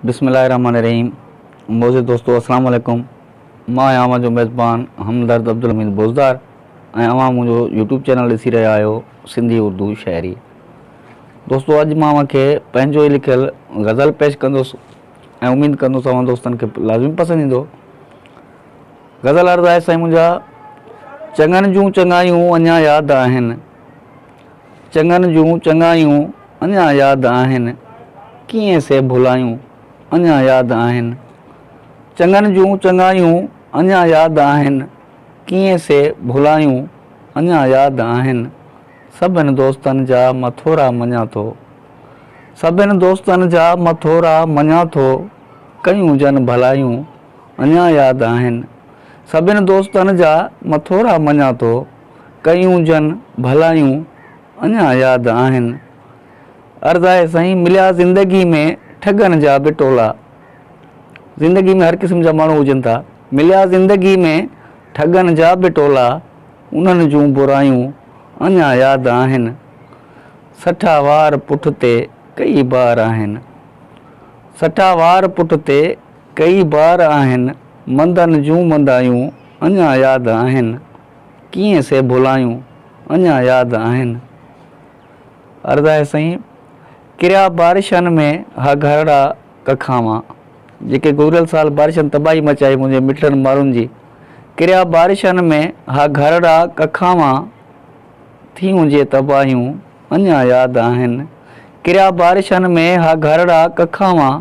बिस्मिल्लाहिर्रहमानिर्रहीम। मोज़े दोस्तों अस्सलाम वालेकुम। मां आहियां जो मेज़बान हमदर्द अब्दुल हमीद बोज़दार ऐं अवां मुंहिंजो यूट्यूब चैनल ॾिसी रहिया आहियो सिंधी उर्दू शाइरी। दोस्तों अॼु मां तव्हांखे पंहिंजो ई लिखियल गज़ल पेश कंदुसि ऐं उमेद कंदुसि तव्हां दोस्तनि खे लाज़मी पसंदि ईंदो। गज़ल अर्ज़ु आहे साईं मुंहिंजा, चङनि जूं चङायूं अञा यादि आहिनि, चङनि जूं चङायूं अञा यादि आहिनि, कीअं से भुलायूं अञा यादि आहिनि। चङनि जूं चङायूं अञा यादि आहिनि, कीअं से भुलायूं अञा यादि आहिनि। सभिनि दोस्तनि जा मथोरा मञा थो, सभिनि दोस्तनि जा मथोरा मञा थो, कयूं जन भलायूं अञा यादि आहिनि। सभिनि दोस्तनि जा मथोरा मञा थो, कयूं जन भलायूं अञा यादि आहिनि। अर्ज़ु आहे साईं, मिलिया ज़िंदगी में ठगनि जा बि टोला। ज़िंदगी में हर क़िस्म जा माण्हू हुजनि था, मिलिया ज़िंदगी में ठगनि जा बि टोला, उन्हनि जूं बुरायूं अञा यादि आहिनि। 60 वार पुठ ते कई बार आहिनि, 60 वार पुठ ते कई बार आहिनि, मंदनि जूं मंदायूं अञा यादि आहिनि, कीअं से भुलायूं अञा यादि आहिनि। अर्ज़ु आहे साईं, किरिया बारिशनि में हा घरड़ा कखावां। जेके गुज़िरियल साल बारिशनि तबाही मचाई मुंहिंजे मिटनि माण्हुनि जी, किरिया बारिशनि में हा घरड़ा कखावां, थियूं जे तबाहियूं अञा यादि आहिनि। किरिया बारिशनि में हा घरड़ा कखावां,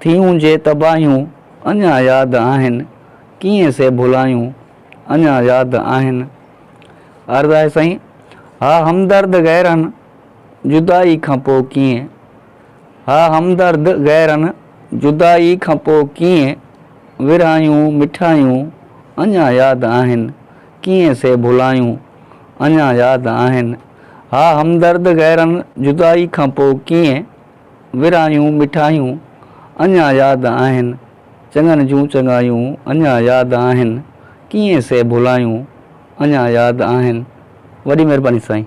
थियूं जे तबाहियूं अञा यादि आहिनि, कीअं से भुलायूं अञा यादि आहिनि। अर्ज़ु आहे साईं, हा हमदर्द गैरनि जुदाई खां पोइ कीअं, हा हमदर्द गैरनि जुदाई खां पोइ कीअं, विरहायूं मिठायूं अञा यादि आहिनि, कीअं से भुलायूं अञा यादि आहिनि। हा हमदर्द गैरनि जुदाई खां पोइ कीअं, विरहायूं मिठायूं अञा यादि आहिनि। चङनि जूं चङायूं अञा यादि आहिनि, कीअं से भुलायूं अञा यादि आहिनि। वॾी महिरबानी साईं।